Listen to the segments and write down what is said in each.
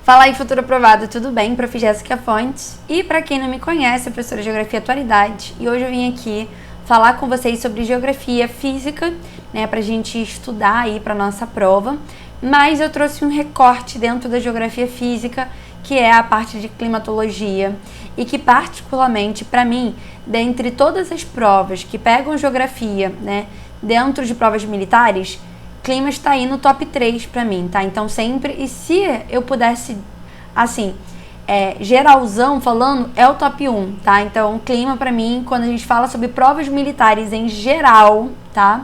Fala aí, futuro aprovado, tudo bem? Prof. Jéssica Fontes. E para quem não me conhece, eu professora de Geografia e Atualidade. E hoje eu vim aqui falar com vocês sobre Geografia Física, né, pra gente estudar aí para nossa prova. Mas eu trouxe um recorte dentro da Geografia Física, que é a parte de climatologia. E que particularmente, para mim, dentre todas as provas que pegam Geografia, né, dentro de provas militares, clima está aí no top 3 para mim, tá? Então sempre, e se eu pudesse, assim, geralzão falando, é o top 1, tá? Então clima para mim, quando a gente fala sobre provas militares em geral, tá?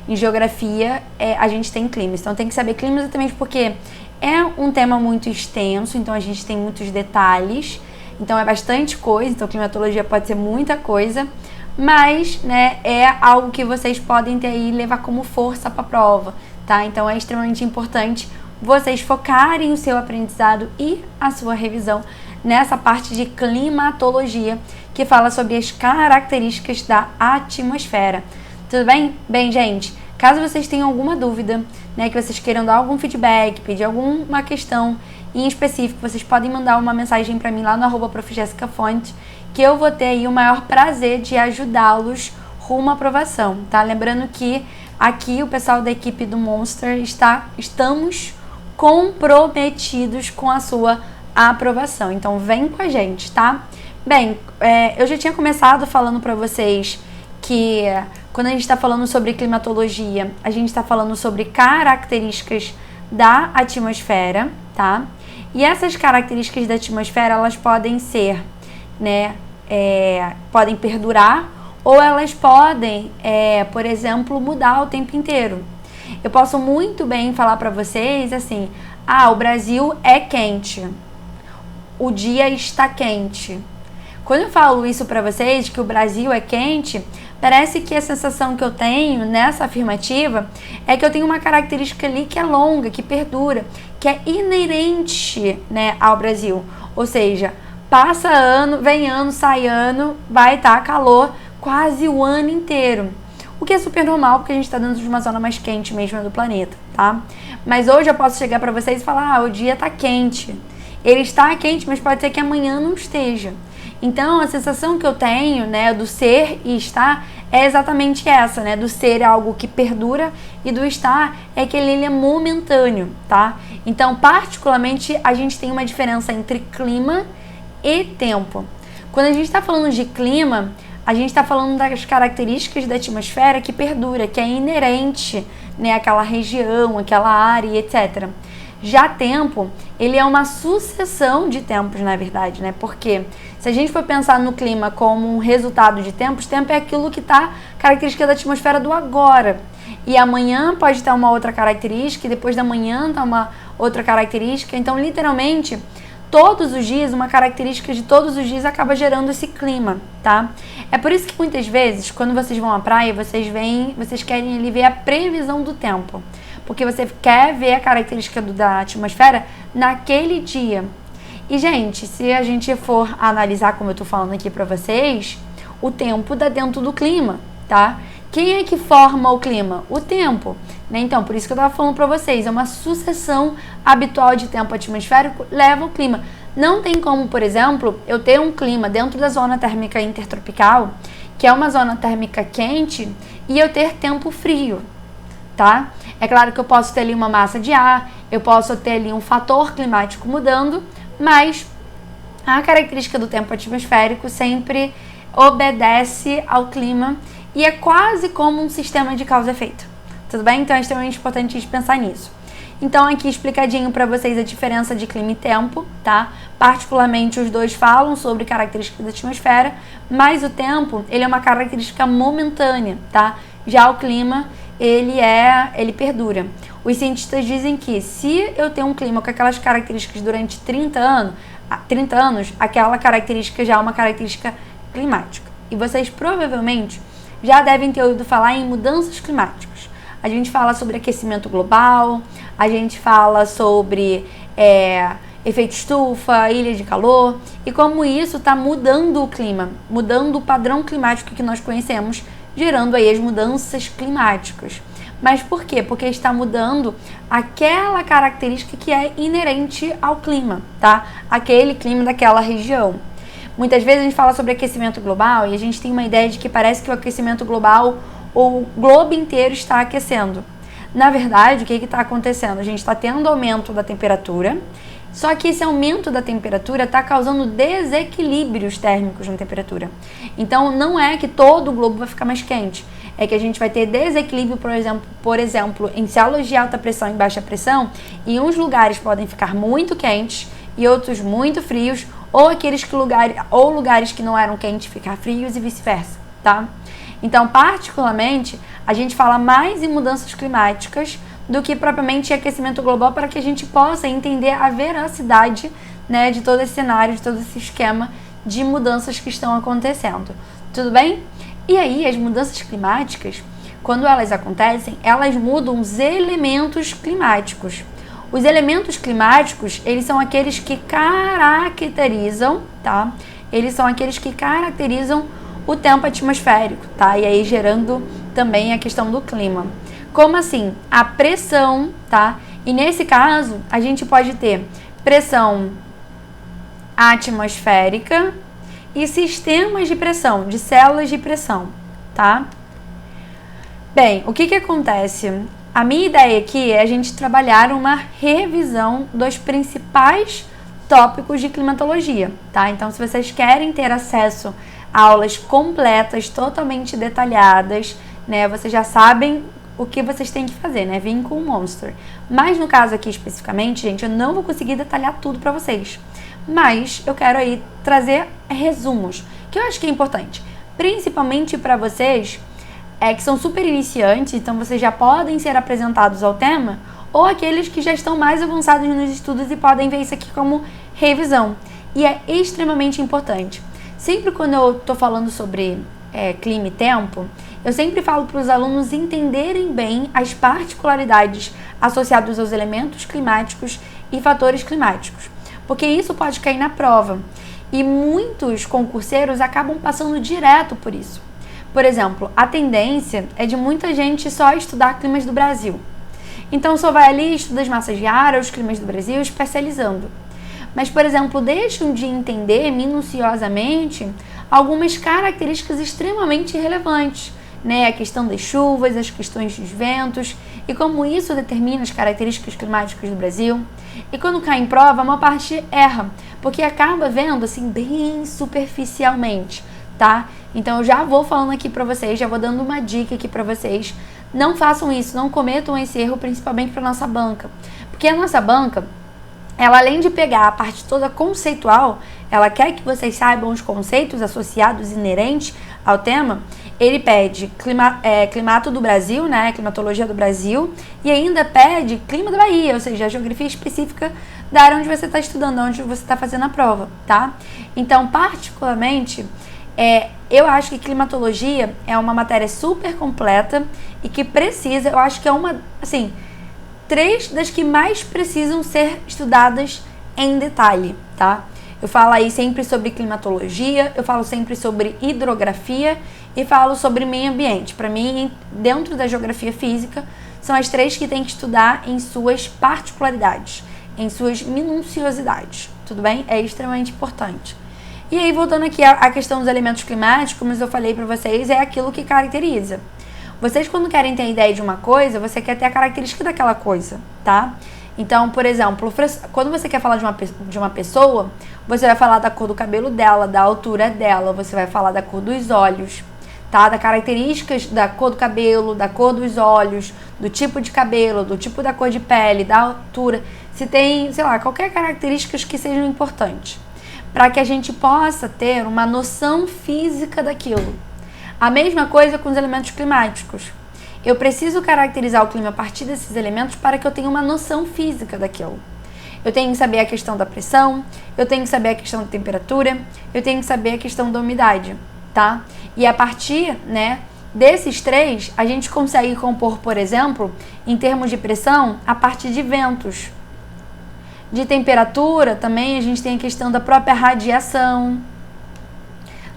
Em geografia, a gente tem climas. Então tem que saber clima exatamente porque é um tema muito extenso, então a gente tem muitos detalhes, então é bastante coisa, então climatologia pode ser muita coisa. Mas, né, é algo que vocês podem ter aí e levar como força para a prova, tá? Então é extremamente importante vocês focarem o seu aprendizado e a sua revisão nessa parte de climatologia, que fala sobre as características da atmosfera. Tudo bem? Bem, gente, caso vocês tenham alguma dúvida, né, que vocês queiram dar algum feedback, pedir alguma questão em específico, vocês podem mandar uma mensagem para mim lá no @Prof. Jéssica Fontes, que eu vou ter aí o maior prazer de ajudá-los rumo à aprovação, tá? Lembrando que aqui o pessoal da equipe do Monster estamos comprometidos com a sua aprovação, então vem com a gente, tá? Bem, eu já tinha começado falando para vocês que quando a gente está falando sobre climatologia, a gente está falando sobre características da atmosfera, tá? E essas características da atmosfera, elas podem ser, né, podem perdurar ou elas podem, por exemplo, mudar o tempo inteiro. Eu posso muito bem falar para vocês assim, o Brasil é quente, o dia está quente. Quando eu falo isso para vocês, que o Brasil é quente, parece que a sensação que eu tenho nessa afirmativa é que eu tenho uma característica ali que é longa, que perdura, que é inerente, né, ao Brasil. Ou seja, passa ano, vem ano, sai ano, vai estar calor quase o ano inteiro. O que é super normal, porque a gente está dentro de uma zona mais quente mesmo do planeta, tá? Mas hoje eu posso chegar para vocês e falar, o dia está quente. Ele está quente, mas pode ser que amanhã não esteja. Então, a sensação que eu tenho, né, do ser e estar é exatamente essa, né? Do ser é algo que perdura e do estar é que ele é momentâneo, tá? Então, particularmente, a gente tem uma diferença entre clima e tempo. Quando a gente está falando de clima, a gente está falando das características da atmosfera que perdura, que é inerente, né, àquela região, àquela área, etc. Já tempo, ele é uma sucessão de tempos, na verdade, né? Porque se a gente for pensar no clima como um resultado de tempos, tempo é aquilo que está característica da atmosfera do agora. E amanhã pode estar uma outra característica, e depois da manhã está uma outra característica. Então, literalmente, todos os dias, uma característica de todos os dias acaba gerando esse clima, tá? É por isso que muitas vezes, quando vocês vão à praia, vocês querem ali ver a previsão do tempo. Porque você quer ver a característica da atmosfera naquele dia. E, gente, se a gente for analisar, como eu tô falando aqui pra vocês, o tempo dá dentro do clima, tá? Quem é que forma o clima? O tempo, né? Então, por isso que eu tava falando pra vocês, é uma sucessão habitual de tempo atmosférico leva ao clima. Não tem como, por exemplo, eu ter um clima dentro da zona térmica intertropical, que é uma zona térmica quente, e eu ter tempo frio, tá? É claro que eu posso ter ali uma massa de ar, eu posso ter ali um fator climático mudando, mas a característica do tempo atmosférico sempre obedece ao clima e é quase como um sistema de causa e efeito. Tudo bem? Então é extremamente importante a gente pensar nisso. Então aqui explicadinho para vocês a diferença de clima e tempo, tá? Particularmente os dois falam sobre características da atmosfera, mas o tempo, ele é uma característica momentânea, tá? Já o clima, ele perdura. Os cientistas dizem que se eu tenho um clima com aquelas características durante 30 anos, aquela característica já é uma característica climática. E vocês provavelmente já devem ter ouvido falar em mudanças climáticas. A gente fala sobre aquecimento global, a gente fala sobre efeito estufa, ilha de calor, e como isso está mudando o clima, mudando o padrão climático que nós conhecemos, gerando aí as mudanças climáticas. Mas por quê? Porque está mudando aquela característica que é inerente ao clima, tá? Aquele clima daquela região. Muitas vezes a gente fala sobre aquecimento global e a gente tem uma ideia de que parece que o aquecimento global, o globo inteiro está aquecendo. Na verdade, o que está acontecendo? A gente está tendo aumento da temperatura, só que esse aumento da temperatura está causando desequilíbrios térmicos na temperatura. Então, não é que todo o globo vai ficar mais quente, é que a gente vai ter desequilíbrio, por exemplo, em células de alta pressão e baixa pressão, e uns lugares podem ficar muito quentes e outros muito frios, ou lugares que não eram quentes ficar frios e vice-versa, tá? Então, particularmente, a gente fala mais em mudanças climáticas do que propriamente em aquecimento global, para que a gente possa entender a veracidade, né, de todo esse cenário, de todo esse esquema de mudanças que estão acontecendo. Tudo bem? E aí, as mudanças climáticas, quando elas acontecem, elas mudam os elementos climáticos. Os elementos climáticos, eles são aqueles que caracterizam, tá? Eles são aqueles que caracterizam o tempo atmosférico, tá? E aí gerando também a questão do clima. Como assim? A pressão, tá? E nesse caso, a gente pode ter pressão atmosférica e sistemas de pressão, de células de pressão, tá? Bem, o que acontece? A minha ideia aqui é a gente trabalhar uma revisão dos principais tópicos de climatologia, tá? Então, se vocês querem ter acesso a aulas completas, totalmente detalhadas, né? Vocês já sabem o que vocês têm que fazer, né? Vim com o Monster. Mas no caso aqui especificamente, gente, eu não vou conseguir detalhar tudo pra vocês. Mas eu quero aí trazer resumos, que eu acho que é importante. Principalmente para vocês que são super iniciantes, então vocês já podem ser apresentados ao tema, ou aqueles que já estão mais avançados nos estudos e podem ver isso aqui como revisão. E é extremamente importante. Sempre quando eu estou falando sobre clima e tempo, eu sempre falo para os alunos entenderem bem as particularidades associadas aos elementos climáticos e fatores climáticos, porque isso pode cair na prova. E muitos concurseiros acabam passando direto por isso. Por exemplo, a tendência é de muita gente só estudar climas do Brasil. Então, só vai ali, estuda as massas de ar, os climas do Brasil, especializando. Mas, por exemplo, deixam de entender minuciosamente algumas características extremamente relevantes, né? A questão das chuvas, as questões dos ventos e como isso determina as características climáticas do Brasil. E quando cai em prova, uma parte erra, porque acaba vendo assim bem superficialmente, tá? Então eu já vou falando aqui pra vocês, já vou dando uma dica aqui pra vocês. Não façam isso, não cometam esse erro, principalmente pra nossa banca. Porque a nossa banca, ela além de pegar a parte toda conceitual, ela quer que vocês saibam os conceitos associados inerentes ao tema. Ele pede climato do Brasil, né, climatologia do Brasil, e ainda pede clima da Bahia, ou seja, a geografia específica da área onde você está estudando, onde você está fazendo a prova, tá? Então, particularmente, eu acho que climatologia é uma matéria super completa e que precisa, eu acho que é uma, assim, 3 das que mais precisam ser estudadas em detalhe, tá? Eu falo aí sempre sobre climatologia, eu falo sempre sobre hidrografia e falo sobre meio ambiente. Para mim, dentro da geografia física, são as 3 que tem que estudar em suas particularidades, em suas minuciosidades, tudo bem? É extremamente importante. E aí, voltando aqui à questão dos elementos climáticos, como eu falei para vocês, é aquilo que caracteriza. Vocês, quando querem ter a ideia de uma coisa, você quer ter a característica daquela coisa, tá? Então, por exemplo, quando você quer falar de uma pessoa, você vai falar da cor do cabelo dela, da altura dela, você vai falar da cor dos olhos, tá? Das características da cor do cabelo, da cor dos olhos, do tipo de cabelo, do tipo da cor de pele, da altura. Se tem, sei lá, qualquer característica que sejam importantes, para que a gente possa ter uma noção física daquilo. A mesma coisa com os elementos climáticos. Eu preciso caracterizar o clima a partir desses elementos para que eu tenha uma noção física daquilo. Eu tenho que saber a questão da pressão, eu tenho que saber a questão da temperatura, eu tenho que saber a questão da umidade, tá? E a partir, né, desses 3, a gente consegue compor, por exemplo, em termos de pressão, a partir de ventos. De temperatura, também a gente tem a questão da própria radiação,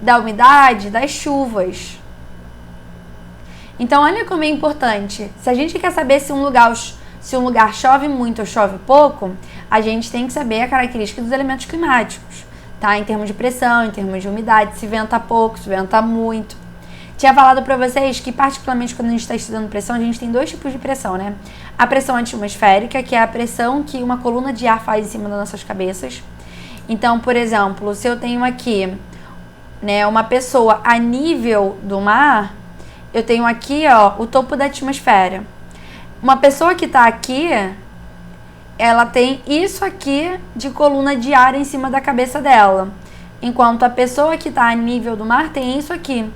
da umidade, das chuvas. Então, olha como é importante. Se a gente quer saber se um lugar chove muito ou chove pouco, a gente tem que saber a característica dos elementos climáticos, tá? Em termos de pressão, em termos de umidade, se venta pouco, se venta muito. Tinha falado para vocês que, particularmente quando a gente está estudando pressão, a gente tem 2 tipos de pressão, né? A pressão atmosférica, que é a pressão que uma coluna de ar faz em cima das nossas cabeças. Então, por exemplo, se eu tenho aqui, né, uma pessoa a nível do mar, eu tenho aqui, ó, o topo da atmosfera. Uma pessoa que está aqui, ela tem isso aqui de coluna de ar em cima da cabeça dela. Enquanto a pessoa que está a nível do mar tem isso aqui.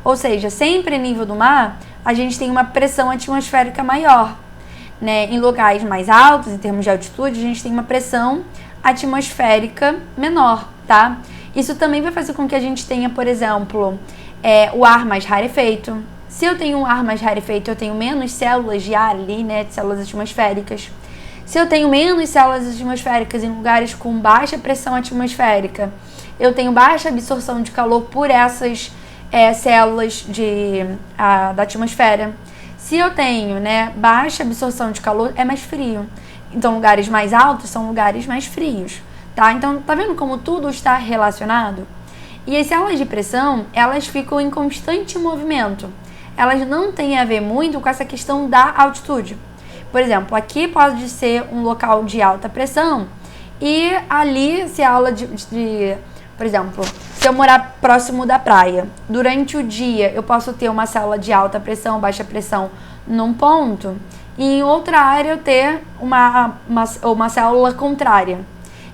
Ou seja, sempre a nível do mar, a gente tem uma pressão atmosférica maior, né? Em lugares mais altos, em termos de altitude, a gente tem uma pressão atmosférica menor, tá? Isso também vai fazer com que a gente tenha, por exemplo, o ar mais rarefeito. Se eu tenho um ar mais rarefeito, eu tenho menos células de ar ali, né? De células atmosféricas. Se eu tenho menos células atmosféricas em lugares com baixa pressão atmosférica, eu tenho baixa absorção de calor por essas células da atmosfera. Se eu tenho, né, baixa absorção de calor, é mais frio. Então, lugares mais altos são lugares mais frios, tá? Então, tá vendo como tudo está relacionado? E as células de pressão, elas ficam em constante movimento. Elas não têm a ver muito com essa questão da altitude. Por exemplo, aqui pode ser um local de alta pressão e ali, se a aula por exemplo, se eu morar próximo da praia, durante o dia eu posso ter uma célula de alta pressão, baixa pressão num ponto, e em outra área eu ter uma célula contrária.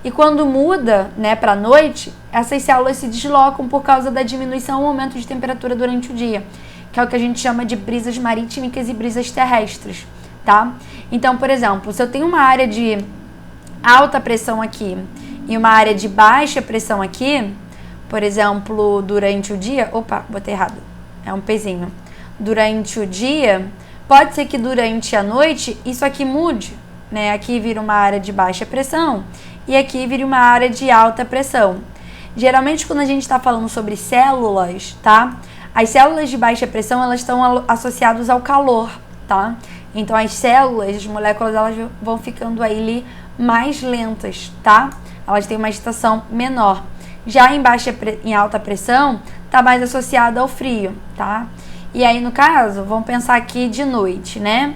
E quando muda, né, para a noite, essas células se deslocam por causa da diminuição ou aumento de temperatura durante o dia, que é o que a gente chama de brisas marítmicas e brisas terrestres, tá? Então, por exemplo, se eu tenho uma área de alta pressão aqui e uma área de baixa pressão aqui, por exemplo, durante o dia... Opa, botei errado. É um pezinho. Durante o dia, pode ser que durante a noite isso aqui mude, né? Aqui vira uma área de baixa pressão e aqui vira uma área de alta pressão. Geralmente, quando a gente está falando sobre células, tá? As células de baixa pressão, elas estão associadas ao calor, tá? Então, as células, as moléculas, elas vão ficando aí mais lentas, tá? Elas têm uma agitação menor. Já em alta pressão, está mais associado ao frio, tá? E aí, no caso, vamos pensar aqui de noite, né?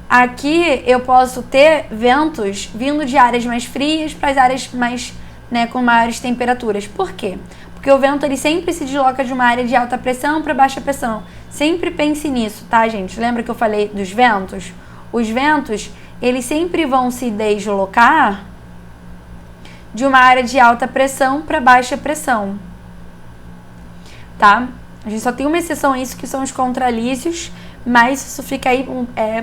Aqui eu posso ter ventos vindo de áreas mais frias para as áreas mais, né, com maiores temperaturas. Por quê? Porque o vento ele sempre se desloca de uma área de alta pressão para baixa pressão. Sempre pense nisso, tá, gente? Lembra que eu falei dos ventos? Os ventos, eles sempre vão se deslocar de uma área de alta pressão para baixa pressão, tá? A gente só tem uma exceção a isso, que são os contralícios, mas isso fica aí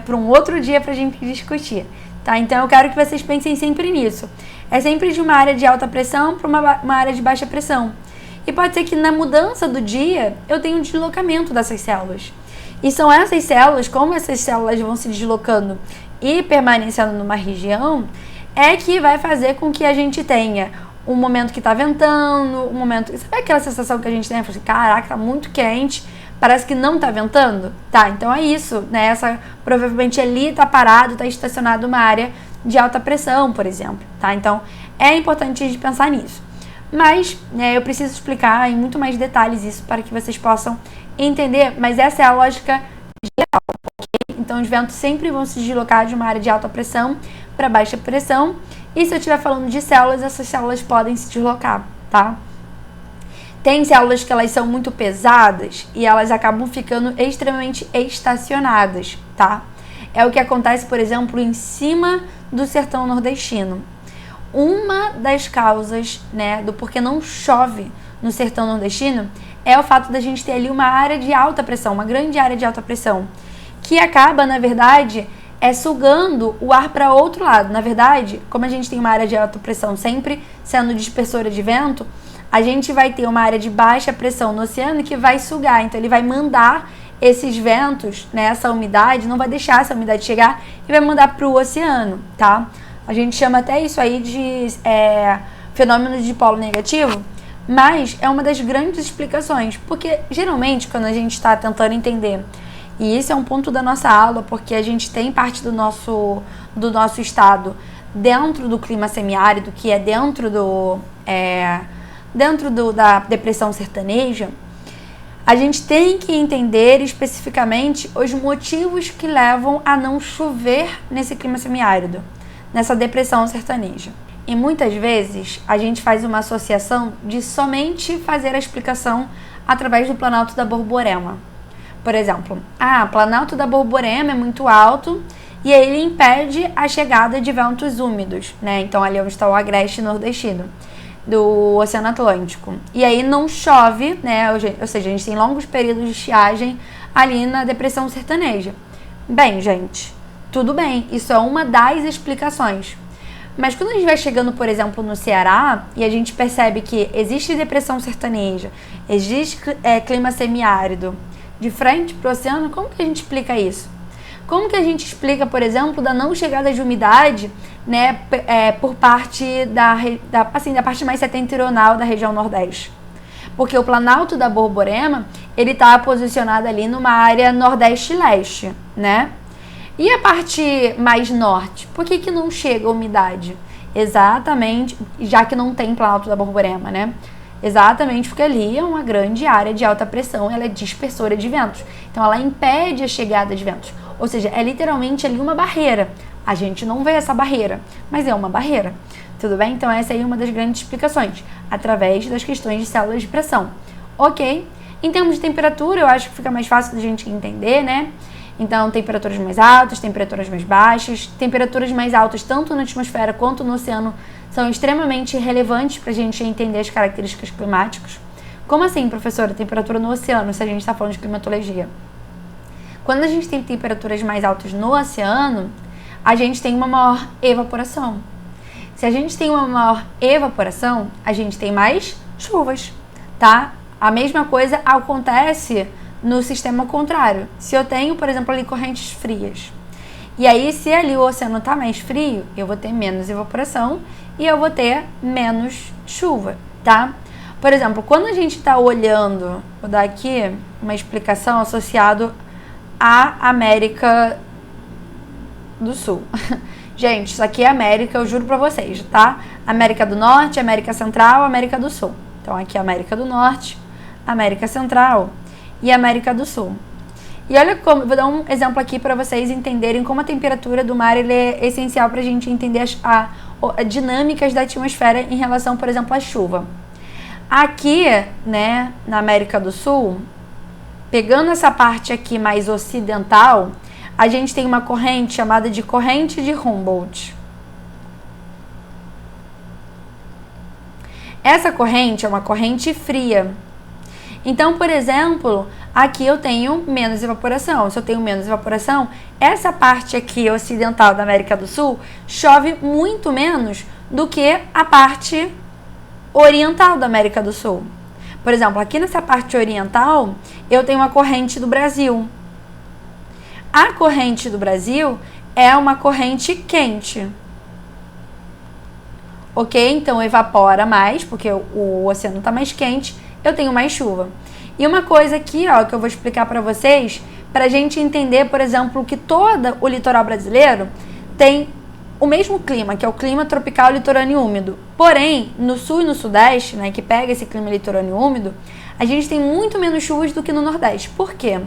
para um outro dia para a gente discutir, tá? Então eu quero que vocês pensem sempre nisso. É sempre de uma área de alta pressão para uma área de baixa pressão. E pode ser que na mudança do dia eu tenha um deslocamento dessas células. E são essas células, como essas células vão se deslocando e permanecendo numa região, é que vai fazer com que a gente tenha um momento que tá ventando, um momento... Sabe aquela sensação que a gente tem? Assim, caraca, tá muito quente, parece que não tá ventando? Tá, então é isso, né? Provavelmente ali tá parado, tá estacionado uma área de alta pressão, por exemplo, tá? Então é importante a gente pensar nisso. Mas, né, eu preciso explicar em muito mais detalhes isso para que vocês possam entender, mas essa é a lógica geral, ok? Então os ventos sempre vão se deslocar de uma área de alta pressão para baixa pressão, e se eu estiver falando de células, essas células podem se deslocar, tá? Tem células que elas são muito pesadas e elas acabam ficando extremamente estacionadas, tá? É o que acontece, por exemplo, em cima do sertão nordestino. Uma das causas, né, do porquê não chove no sertão nordestino é o fato da gente ter ali uma área de alta pressão, uma grande área de alta pressão, que acaba, na verdade, sugando o ar para outro lado. Na verdade, como a gente tem uma área de alta pressão sempre sendo dispersora de vento, a gente vai ter uma área de baixa pressão no oceano que vai sugar. Então, ele vai mandar esses ventos, né, essa umidade, não vai deixar essa umidade chegar e vai mandar para o oceano, tá? A gente chama até isso aí de fenômeno de polo negativo, Mas é uma das grandes explicações, porque geralmente quando a gente está tentando entender, e esse é um ponto da nossa aula, porque a gente tem parte do nosso estado dentro do clima semiárido, que é dentro da depressão sertaneja, a gente tem que entender especificamente os motivos que levam a não chover nesse clima semiárido, nessa depressão sertaneja. E muitas vezes a gente faz uma associação de somente fazer a explicação através do Planalto da Borborema. Por exemplo, o Planalto da Borborema é muito alto e aí ele impede a chegada de ventos úmidos, né? Então ali onde está o agreste nordestino do Oceano Atlântico. E aí não chove, né? Ou seja, a gente tem longos períodos de estiagem ali na depressão sertaneja. Bem, gente, tudo bem, isso é uma das explicações. Mas quando a gente vai chegando, por exemplo, no Ceará, e a gente percebe que existe depressão sertaneja, existe clima semiárido, de frente para o oceano, como que a gente explica isso? Como que a gente explica, por exemplo, da não chegada de umidade, né, por parte da parte mais setentrional da região Nordeste? Porque o Planalto da Borborema, ele está posicionado ali numa área Nordeste-Leste, né? E a parte mais norte? Por que não chega a umidade? Exatamente, já que não tem Planalto da Borborema, né? Exatamente porque ali é uma grande área de alta pressão, ela é dispersora de ventos. Então ela impede a chegada de ventos. Ou seja, é literalmente ali uma barreira. A gente não vê essa barreira, mas é uma barreira. Tudo bem? Então essa aí é uma das grandes explicações, através das questões de células de pressão. Ok? Em termos de temperatura, eu acho que fica mais fácil da gente entender, né? Então, temperaturas mais altas, temperaturas mais baixas. Temperaturas mais altas, tanto na atmosfera quanto no oceano, são extremamente relevantes para a gente entender as características climáticas. Como assim, professora, temperatura no oceano, se a gente está falando de climatologia? Quando a gente tem temperaturas mais altas no oceano, a gente tem uma maior evaporação. Se a gente tem uma maior evaporação, a gente tem mais chuvas, tá? A mesma coisa acontece no sistema contrário. Se eu tenho, por exemplo, ali correntes frias, e aí se ali o oceano está mais frio, eu vou ter menos evaporação e eu vou ter menos chuva, tá? Por exemplo, quando a gente está olhando, vou dar aqui uma explicação associada à América do Sul. Gente, isso aqui é América, eu juro pra vocês, tá? América do Norte, América Central, América do Sul. Então aqui é América do Norte, América Central e América do Sul. E olha como, vou dar um exemplo aqui para vocês entenderem como a temperatura do mar ele é essencial para a gente entender as dinâmicas da atmosfera em relação, por exemplo, à chuva. Aqui, né, na América do Sul, pegando essa parte aqui mais ocidental, a gente tem uma corrente chamada de corrente de Humboldt. Essa corrente é uma corrente fria. Então, por exemplo, aqui eu tenho menos evaporação. Se eu tenho menos evaporação, essa parte aqui ocidental da América do Sul chove muito menos do que a parte oriental da América do Sul. Por exemplo, aqui nessa parte oriental, eu tenho uma corrente do Brasil. A corrente do Brasil é uma corrente quente. Ok? Então evapora mais, porque o oceano está mais quente, eu tenho mais chuva. E uma coisa aqui, ó, que eu vou explicar para vocês, para a gente entender, por exemplo, que todo o litoral brasileiro tem o mesmo clima, que é o clima tropical litorâneo úmido. Porém, no sul e no sudeste, né, que pega esse clima litorâneo úmido, a gente tem muito menos chuvas do que no nordeste. Por quê?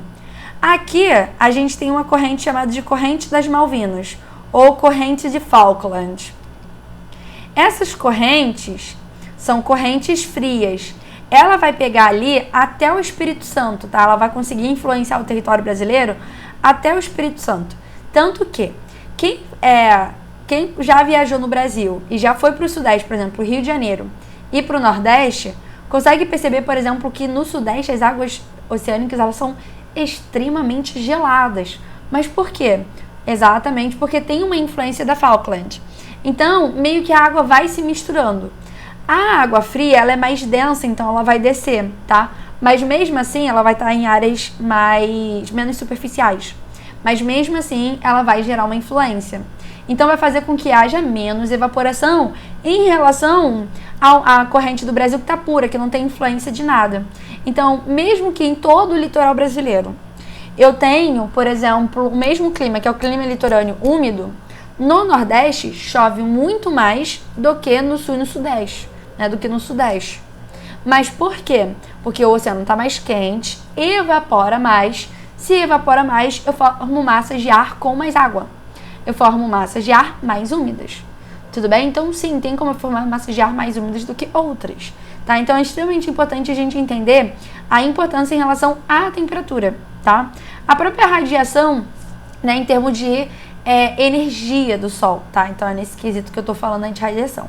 Aqui a gente tem uma corrente chamada de corrente das Malvinas, ou corrente de Falkland. Essas correntes são correntes frias. Ela vai pegar ali até o Espírito Santo, tá? Ela vai conseguir influenciar o território brasileiro até o Espírito Santo. Tanto que quem já viajou no Brasil e já foi para o Sudeste, por exemplo, Rio de Janeiro, e para o Nordeste, consegue perceber, por exemplo, que no Sudeste as águas oceânicas elas são extremamente geladas. Mas por quê? Exatamente porque tem uma influência da Falkland. Então, meio que a água vai se misturando. A água fria, ela é mais densa, então ela vai descer, tá? Mas mesmo assim, ela vai estar em áreas menos superficiais. Mas mesmo assim, ela vai gerar uma influência. Então, vai fazer com que haja menos evaporação em relação a corrente do Brasil que está pura, que não tem influência de nada. Então, mesmo que em todo o litoral brasileiro eu tenho, por exemplo, o mesmo clima, que é o clima litorâneo úmido, no Nordeste chove muito mais do que no Sul e no Sudeste, né, do que no Sudeste. Mas por quê? Porque o oceano está mais quente, evapora mais. Se evapora mais, eu formo massas de ar com mais água. Eu formo massas de ar mais úmidas. Tudo bem? Então, sim, tem como formar massas de ar mais úmidas do que outras. Tá? Então, é extremamente importante a gente entender a importância em relação à temperatura. Tá? A própria radiação, né, em termos de energia do Sol. Tá? Então, é nesse quesito que eu estou falando de radiação.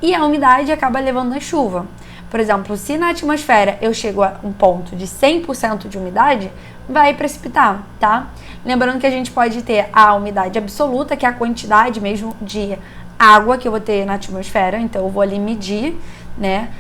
E a umidade acaba levando a chuva. Por exemplo, se na atmosfera eu chego a um ponto de 100% de umidade, vai precipitar, tá? Lembrando que a gente pode ter a umidade absoluta, que é a quantidade mesmo de água que eu vou ter na atmosfera. Então, eu vou ali medir, né,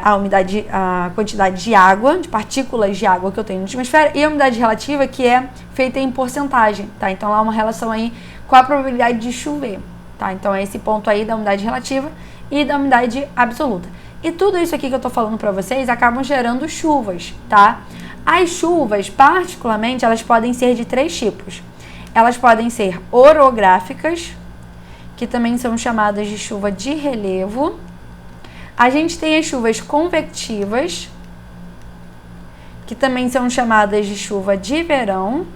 a quantidade de água, de partículas de água que eu tenho na atmosfera, e a umidade relativa, que é feita em porcentagem, tá? Então, há uma relação aí com a probabilidade de chover, tá? Então, é esse ponto aí da umidade relativa e da umidade absoluta. E tudo isso aqui que eu tô falando pra vocês acabam gerando chuvas, tá? As chuvas, particularmente, elas podem ser de 3 tipos. Elas podem ser orográficas, que também são chamadas de chuva de relevo. A gente tem as chuvas convectivas, que também são chamadas de chuva de verão.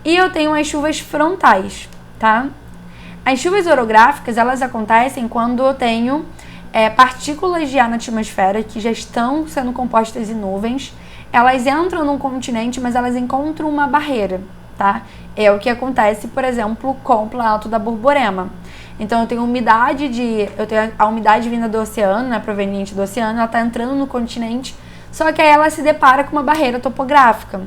E eu tenho as chuvas frontais, tá? As chuvas orográficas, elas acontecem quando eu tenho partículas de ar na atmosfera que já estão sendo compostas em nuvens. Elas entram num continente, mas elas encontram uma barreira, tá? É o que acontece, por exemplo, com o Planalto da Borborema. Então, eu tenho a umidade vinda do oceano, né, proveniente do oceano, ela está entrando no continente, só que aí ela se depara com uma barreira topográfica.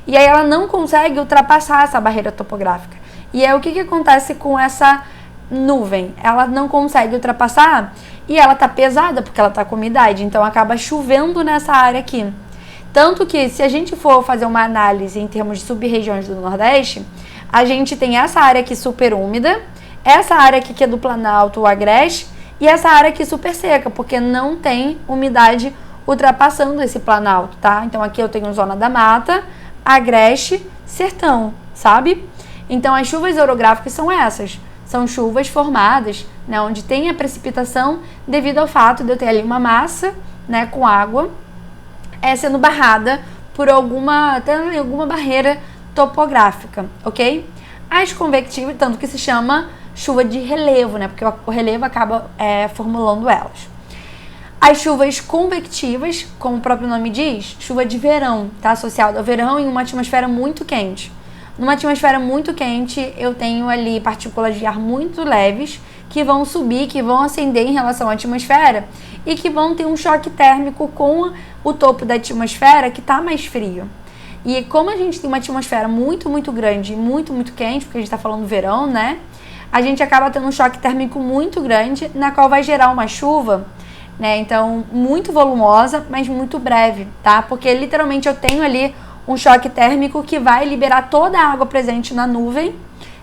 E aí ela não consegue ultrapassar essa barreira topográfica. E aí o que acontece com essa nuvem? Ela não consegue ultrapassar e ela tá pesada porque ela tá com umidade, então acaba chovendo nessa área aqui. Tanto que, se a gente for fazer uma análise em termos de sub-regiões do Nordeste, a gente tem essa área aqui super úmida, essa área aqui que é do Planalto, o Agreste, e essa área aqui super seca, porque não tem umidade ultrapassando esse Planalto, tá? Então aqui eu tenho zona da mata, Agreste, sertão, sabe? Então as chuvas orográficas são essas. São chuvas formadas, né, onde tem a precipitação devido ao fato de eu ter ali uma massa, né, com água, sendo barrada por alguma barreira topográfica, ok? As convectivas, tanto que se chama chuva de relevo, né, porque o relevo acaba formulando elas. As chuvas convectivas, como o próprio nome diz, chuva de verão, tá associado ao verão em uma atmosfera muito quente. Numa atmosfera muito quente, eu tenho ali partículas de ar muito leves que vão subir, que vão ascender em relação à atmosfera e que vão ter um choque térmico com o topo da atmosfera que está mais frio. E como a gente tem uma atmosfera muito, muito grande e muito, muito quente, porque a gente está falando do verão, né? A gente acaba tendo um choque térmico muito grande, na qual vai gerar uma chuva, né? Então, muito volumosa, mas muito breve, tá? Porque literalmente eu tenho ali um choque térmico que vai liberar toda a água presente na nuvem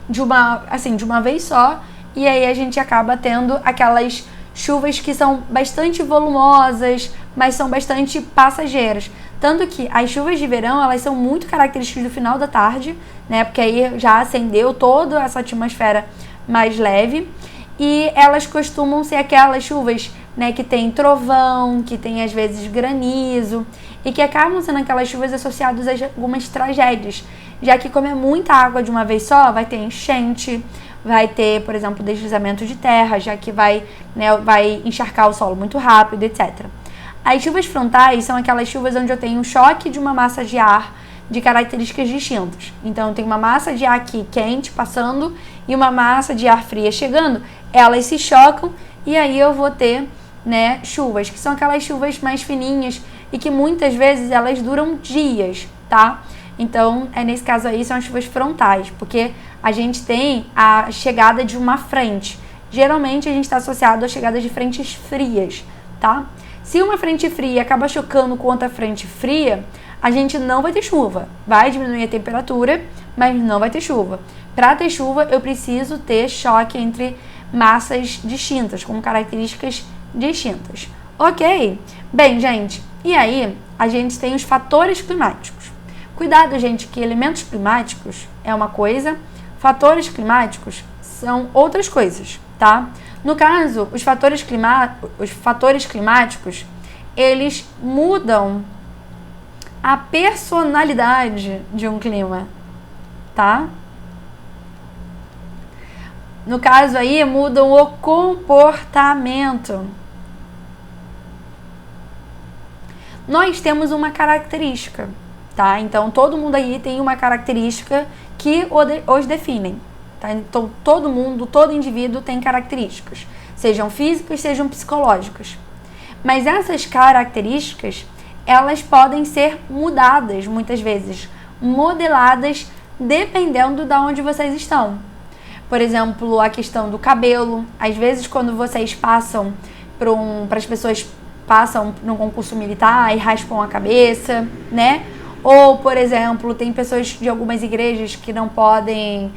de uma vez só, e aí a gente acaba tendo aquelas chuvas que são bastante volumosas, mas são bastante passageiras. Tanto que as chuvas de verão, elas são muito características do final da tarde, né? Porque aí já acendeu toda essa atmosfera mais leve, e elas costumam ser aquelas chuvas, né, que tem trovão, que tem às vezes granizo, e que acabam sendo aquelas chuvas associadas a algumas tragédias, já que como é muita água de uma vez só, vai ter enchente, vai ter, por exemplo, deslizamento de terra, já que vai encharcar o solo muito rápido, etc. As chuvas frontais são aquelas chuvas onde eu tenho um choque de uma massa de ar de características distintas. Então, eu tenho uma massa de ar aqui quente passando e uma massa de ar fria chegando, elas se chocam e aí eu vou ter, né, chuvas, que são aquelas chuvas mais fininhas e que muitas vezes elas duram dias, tá? Então, nesse caso aí, são as chuvas frontais, porque a gente tem a chegada de uma frente. Geralmente, a gente está associado à chegada de frentes frias, tá? Se uma frente fria acaba chocando com outra frente fria, a gente não vai ter chuva. Vai diminuir a temperatura, mas não vai ter chuva. Para ter chuva, eu preciso ter choque entre massas distintas, com características distintas. Ok? Bem, gente, e aí a gente tem os fatores climáticos. Cuidado, gente, que elementos climáticos é uma coisa, fatores climáticos são outras coisas, tá? No caso, os fatores climáticos, eles mudam a personalidade de um clima, tá? No caso aí, mudam o comportamento. Nós temos uma característica, tá? Então, todo mundo aí tem uma característica que os definem, tá? Então, todo mundo, todo indivíduo tem características, sejam físicas, sejam psicológicas. Mas essas características, elas podem ser mudadas, muitas vezes, modeladas, dependendo de onde vocês estão. Por exemplo, a questão do cabelo. Às vezes, quando vocês passam para as pessoas passam no concurso militar e raspam a cabeça, né? Ou, por exemplo, tem pessoas de algumas igrejas que não podem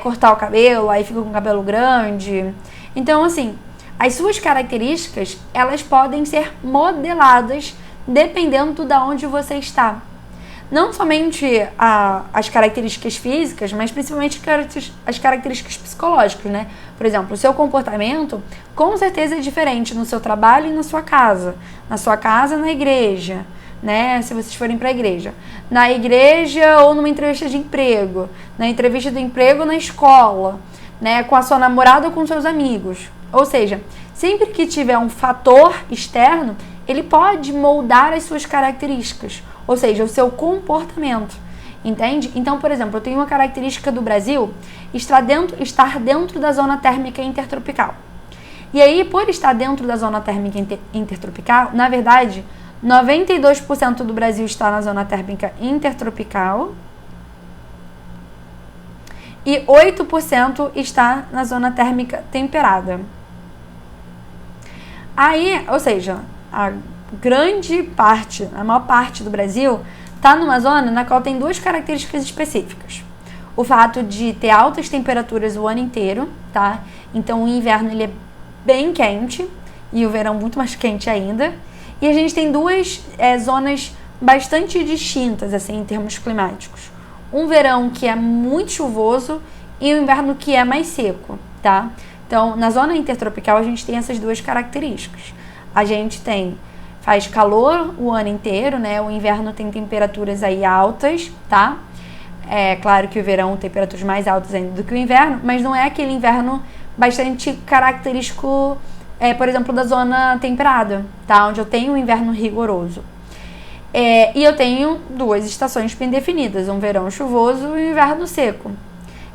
cortar o cabelo, aí ficam com o cabelo grande. Então, assim, as suas características, elas podem ser modeladas dependendo de onde você está. Não somente as características físicas, mas principalmente as características psicológicas, né? Por exemplo, o seu comportamento com certeza é diferente no seu trabalho e na sua casa. Na sua casa, na igreja, né? Se vocês forem para a igreja. Na igreja ou numa entrevista de emprego. Na entrevista de emprego na escola, né? Com a sua namorada ou com seus amigos. Ou seja, sempre que tiver um fator externo, ele pode moldar as suas características. Ou seja, o seu comportamento, entende? Então, por exemplo, eu tenho uma característica do Brasil, estar dentro da zona térmica intertropical. E aí, por estar dentro da zona térmica intertropical, na verdade, 92% do Brasil está na zona térmica intertropical e 8% está na zona térmica temperada. Aí, ou seja, a maior parte do Brasil está numa zona na qual tem duas características específicas. O fato de ter altas temperaturas o ano inteiro, tá? Então o inverno ele é bem quente e o verão muito mais quente ainda. E a gente tem duas zonas bastante distintas, assim, em termos climáticos. Um verão que é muito chuvoso e um inverno que é mais seco, tá? Então, na zona intertropical a gente tem essas duas características. A gente faz calor o ano inteiro, né? O inverno tem temperaturas aí altas, tá? É claro que o verão tem temperaturas mais altas ainda do que o inverno, mas não é aquele inverno bastante característico, por exemplo, da zona temperada, tá? Onde eu tenho um inverno rigoroso. E eu tenho duas estações bem definidas, um verão chuvoso e um inverno seco.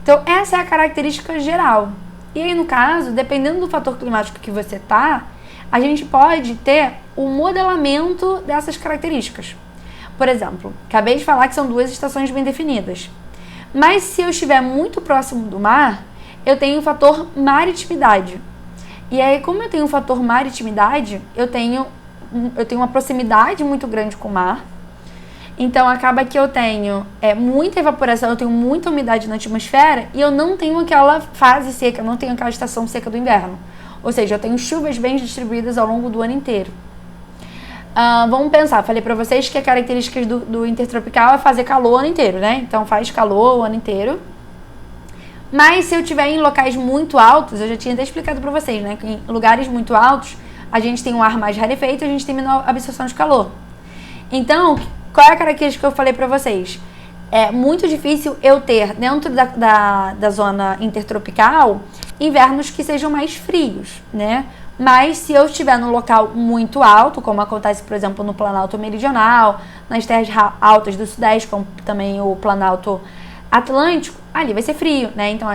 Então, essa é a característica geral. E aí, no caso, dependendo do fator climático que você tá, a gente pode ter o modelamento dessas características. Por exemplo, acabei de falar que são duas estações bem definidas. Mas se eu estiver muito próximo do mar, eu tenho o fator maritimidade. E aí, como eu tenho o fator maritimidade, eu tenho uma proximidade muito grande com o mar. Então, acaba que eu tenho muita evaporação, eu tenho muita umidade na atmosfera e eu não tenho aquela fase seca, eu não tenho aquela estação seca do inverno. Ou seja, eu tenho chuvas bem distribuídas ao longo do ano inteiro. Vamos pensar, falei pra vocês que a característica do intertropical é fazer calor o ano inteiro, né? Então faz calor o ano inteiro. Mas se eu estiver em locais muito altos, eu já tinha até explicado pra vocês, né? Que em lugares muito altos, a gente tem um ar mais rarefeito e a gente tem menor absorção de calor. Então, qual é a característica que eu falei pra vocês? É muito difícil eu ter, dentro da zona intertropical, invernos que sejam mais frios, né? Mas se eu estiver num local muito alto, como acontece, por exemplo, no Planalto Meridional, nas terras altas do Sudeste, como também o Planalto Atlântico, ali vai ser frio, né? Então,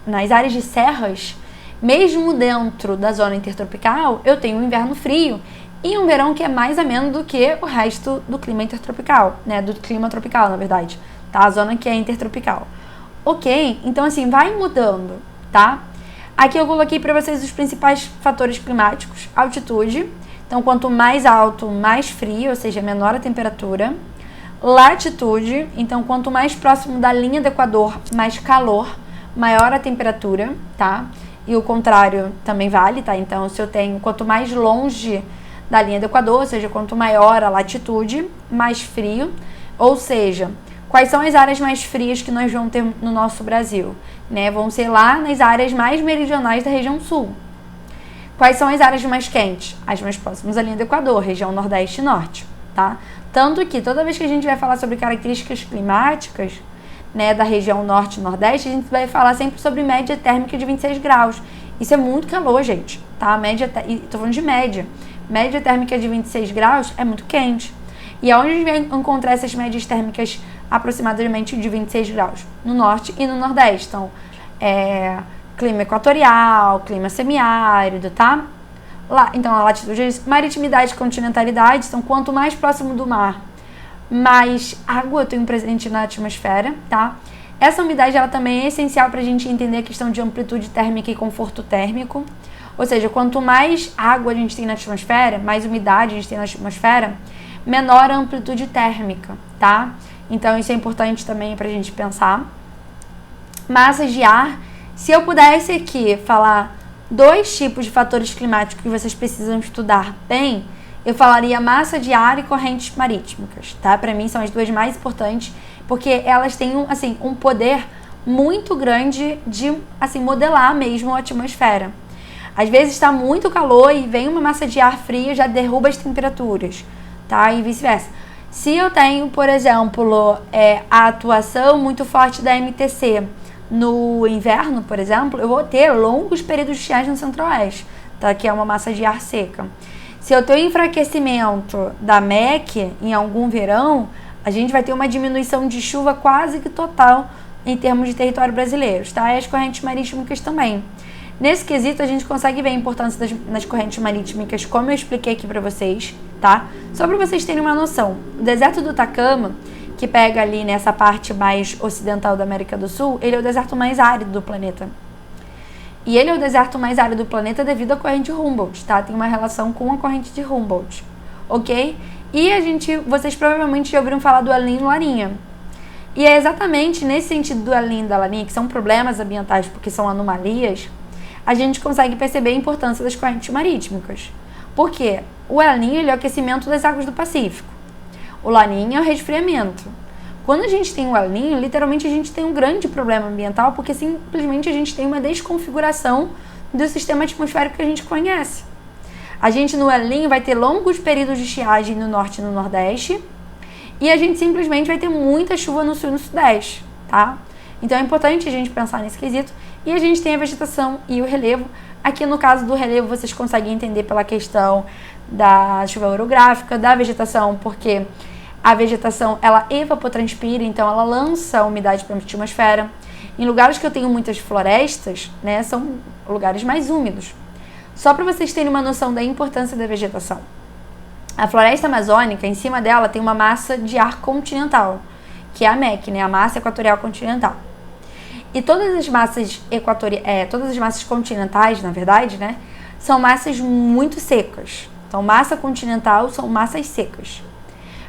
nas áreas de serras, mesmo dentro da zona intertropical, eu tenho um inverno frio e um verão que é mais ameno do que o resto do clima intertropical, né? Do clima tropical, na verdade, tá? A zona que é intertropical. Ok? Então, assim, vai mudando, tá? Aqui eu coloquei para vocês os principais fatores climáticos. Altitude, então quanto mais alto, mais frio, ou seja, menor a temperatura. Latitude, então quanto mais próximo da linha do Equador, mais calor, maior a temperatura, tá? e o contrário também vale, tá? Então, se eu tenho, quanto mais longe da linha do Equador, ou seja, quanto maior a latitude, mais frio. Ou seja, quais são as áreas mais frias que nós vamos ter no nosso Brasil? Né? Vão ser lá nas áreas mais meridionais da região sul. Quais são as áreas mais quentes? As mais próximas à linha do Equador, região Nordeste e Norte, tá? Tanto que toda vez que a gente vai falar sobre características climáticas, né, da região Norte e Nordeste, a gente vai falar sempre sobre média térmica de 26 graus. Isso é muito calor, gente, tá? Tô falando de média. Média térmica de 26 graus é muito quente. E aonde a gente vai encontrar essas médias térmicas aproximadamente de 26 graus? No Norte e no Nordeste. Então, clima equatorial, clima semiárido, tá? Então, a latitude, maritimidade e continentalidade. Então, quanto mais próximo do mar, mais água eu tenho presente na atmosfera, tá? Essa umidade, ela também é essencial para a gente entender a questão de amplitude térmica e conforto térmico. Ou seja, quanto mais água a gente tem na atmosfera, mais umidade a gente tem na atmosfera, menor a amplitude térmica, tá? Então, isso é importante também para a gente pensar. Massas de ar. Se eu pudesse aqui falar 2 tipos de fatores climáticos que vocês precisam estudar bem, eu falaria massa de ar e correntes marítimas, tá? Para mim são as 2 mais importantes, porque elas têm um poder muito grande de modelar mesmo a atmosfera. Às vezes está muito calor e vem uma massa de ar fria, já derruba as temperaturas, tá? E vice-versa. Se eu tenho, por exemplo, a atuação muito forte da MTC no inverno, por exemplo, eu vou ter longos períodos de estiagem no centro-oeste, tá? Que é uma massa de ar seca. Se eu tenho enfraquecimento da MEC em algum verão, a gente vai ter uma diminuição de chuva quase que total em termos de território brasileiro, tá? E as correntes marítimas também. Nesse quesito, a gente consegue ver a importância das correntes marítimas, como eu expliquei aqui para vocês, tá? Só para vocês terem uma noção, o deserto do Atacama, que pega ali nessa parte mais ocidental da América do Sul, ele é o deserto mais árido do planeta. E ele é o deserto mais árido do planeta devido à corrente Humboldt, tá? Tem uma relação com a corrente de Humboldt, ok? E vocês provavelmente já ouviram falar do El Niño e Laninha. E é exatamente nesse sentido do El Niño e da Laninha, que são problemas ambientais porque são anomalias, a gente consegue perceber a importância das correntes marítimas. Por quê? O El Niño ele é o aquecimento das águas do Pacífico. O Laninha é o resfriamento. Quando a gente tem o El Niño, literalmente a gente tem um grande problema ambiental, porque simplesmente a gente tem uma desconfiguração do sistema atmosférico que a gente conhece. A gente no El Niño vai ter longos períodos de estiagem no norte e no nordeste, e a gente simplesmente vai ter muita chuva no sul e no sudeste, tá? Então é importante a gente pensar nesse quesito. E a gente tem a vegetação e o relevo. Aqui no caso do relevo vocês conseguem entender pela questão da chuva orográfica, da vegetação, porque a vegetação ela evapotranspira, então ela lança a umidade para a atmosfera. Em lugares que eu tenho muitas florestas, né, são lugares mais úmidos. Só para vocês terem uma noção da importância da vegetação. A floresta amazônica, em cima dela tem uma massa de ar continental, que é a MEC, né, a massa equatorial continental. E todas as massas todas as massas continentais, na verdade, né, são massas muito secas. Então, massa continental são massas secas.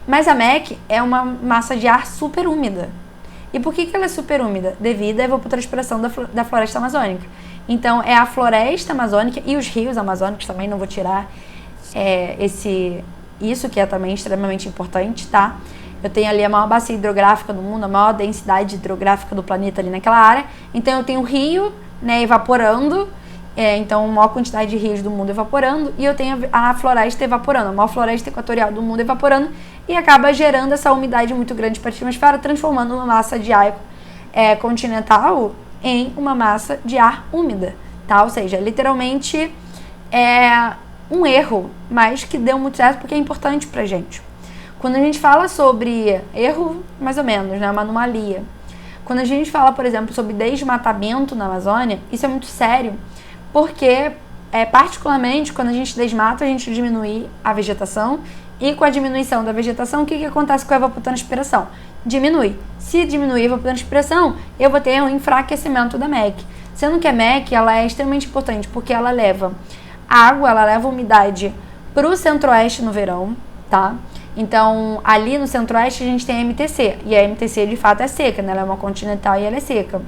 Mas a MEC é uma massa de ar super úmida. E por que ela é super úmida? Devido à evapotranspiração da floresta amazônica. Então, é a floresta amazônica e os rios amazônicos também, não vou tirar isso que é também extremamente importante, tá? Eu tenho ali a maior bacia hidrográfica do mundo, a maior densidade hidrográfica do planeta ali naquela área. Então, eu tenho o rio, né, evaporando, então a maior quantidade de rios do mundo evaporando, e eu tenho a floresta evaporando, a maior floresta equatorial do mundo evaporando, e acaba gerando essa umidade muito grande para a atmosfera, transformando uma massa de ar continental em uma massa de ar úmida, tá? Ou seja, literalmente é um erro, mas que deu muito certo porque é importante pra gente. Quando a gente fala sobre erro, mais ou menos, né, uma anomalia. Quando a gente fala, por exemplo, sobre desmatamento na Amazônia, isso é muito sério, porque particularmente quando a gente desmata, a gente diminui a vegetação, e com a diminuição da vegetação, o que acontece com a evapotranspiração? Diminui. Se diminuir a evapotranspiração, eu vou ter um enfraquecimento da MEC. Sendo que a MEC ela é extremamente importante, porque ela leva água, ela leva umidade para o centro-oeste no verão, tá? Então, ali no centro-oeste a gente tem a MTC, e a MTC de fato é seca, né? Ela é uma continental e ela é seca.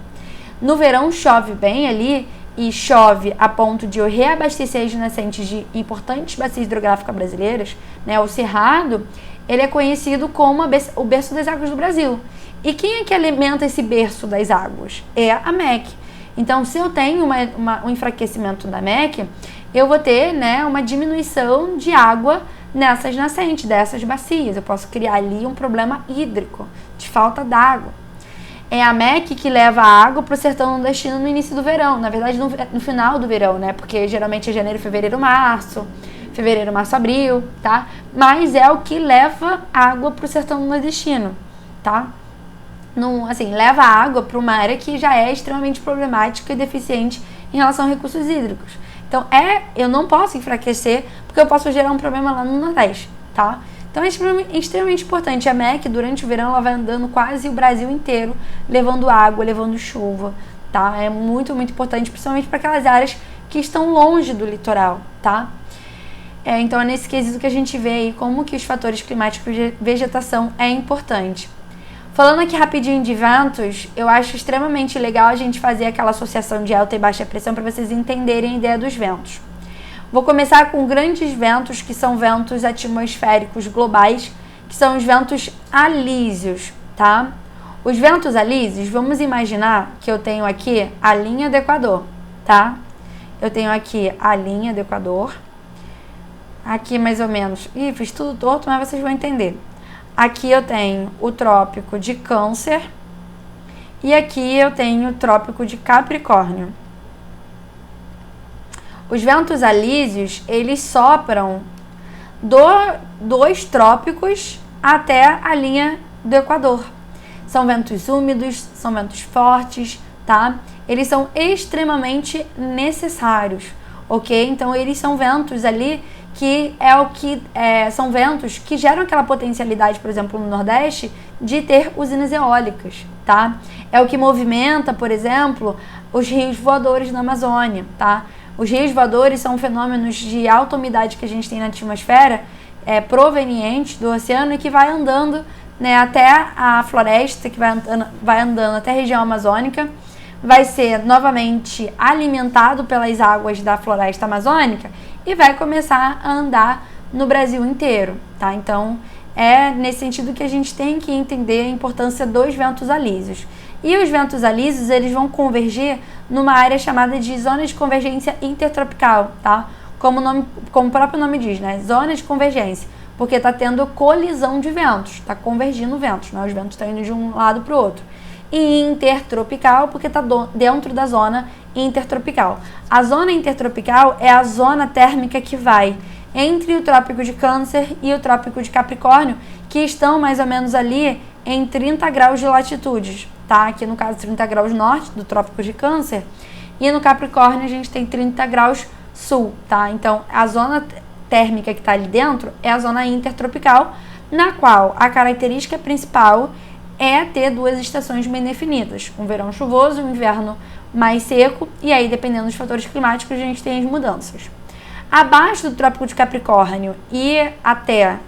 No verão chove bem ali, e chove a ponto de eu reabastecer as nascentes de importantes bacias hidrográficas brasileiras, né, o Cerrado, ele é conhecido como o berço das águas do Brasil. E quem é que alimenta esse berço das águas? É a MEC. Então, se eu tenho um enfraquecimento da MEC, eu vou ter, né, uma diminuição de água nessas nascentes, dessas bacias. Eu posso criar ali um problema hídrico, de falta d'água. É a MEC que leva a água para o sertão nordestino no início do verão. Na verdade, no final do verão, né? Porque geralmente é janeiro, fevereiro, março, abril, tá? Mas é o que leva água para o sertão nordestino, tá? Assim, leva água para uma área que já é extremamente problemática e deficiente em relação a recursos hídricos. Então, eu não posso enfraquecer porque eu posso gerar um problema lá no Nordeste, tá? Então, é extremamente importante. A MEC, durante o verão, ela vai andando quase o Brasil inteiro, levando água, levando chuva, tá? É muito, muito importante, principalmente para aquelas áreas que estão longe do litoral, tá? Então, é nesse quesito que a gente vê aí como que os fatores climáticos de vegetação é importante. Falando aqui rapidinho de ventos, eu acho extremamente legal a gente fazer aquela associação de alta e baixa pressão para vocês entenderem a ideia dos ventos. Vou começar com grandes ventos, que são ventos atmosféricos globais, que são os ventos alísios, tá? Os ventos alísios, vamos imaginar que eu tenho aqui a linha do Equador, tá? Eu tenho aqui a linha do Equador, aqui mais ou menos, fiz tudo torto, mas vocês vão entender. Aqui eu tenho o Trópico de Câncer e aqui eu tenho o Trópico de Capricórnio. Os ventos alísios, eles sopram dos trópicos até a linha do Equador. São ventos úmidos, são ventos fortes, tá? Eles são extremamente necessários, ok? Então, eles são ventos ali que são ventos que geram aquela potencialidade, por exemplo, no Nordeste, de ter usinas eólicas, tá? É o que movimenta, por exemplo, os rios voadores na Amazônia, tá? Os rios voadores são fenômenos de alta umidade que a gente tem na atmosfera, provenientes do oceano e que vai andando, né, até a floresta, que vai andando até a região amazônica, vai ser novamente alimentado pelas águas da floresta amazônica e vai começar a andar no Brasil inteiro, tá? Então, é nesse sentido que a gente tem que entender a importância dos ventos alísios. E os ventos alísios, eles vão convergir numa área chamada de zona de convergência intertropical, tá? Como o próprio nome diz, né? Zona de convergência, porque está tendo colisão de ventos, está convergindo ventos, né? Os ventos estão indo de um lado para o outro. E intertropical, porque está dentro da zona intertropical. A zona intertropical é a zona térmica que vai entre o Trópico de Câncer e o Trópico de Capricórnio, que estão mais ou menos ali em 30 graus de latitude, tá? Aqui no caso 30 graus norte do Trópico de Câncer e no Capricórnio a gente tem 30 graus sul, tá? Então a zona térmica que está ali dentro é a zona intertropical, na qual a característica principal é ter duas estações bem definidas, um verão chuvoso, um inverno mais seco, e aí dependendo dos fatores climáticos a gente tem as mudanças. Abaixo do Trópico de Capricórnio e até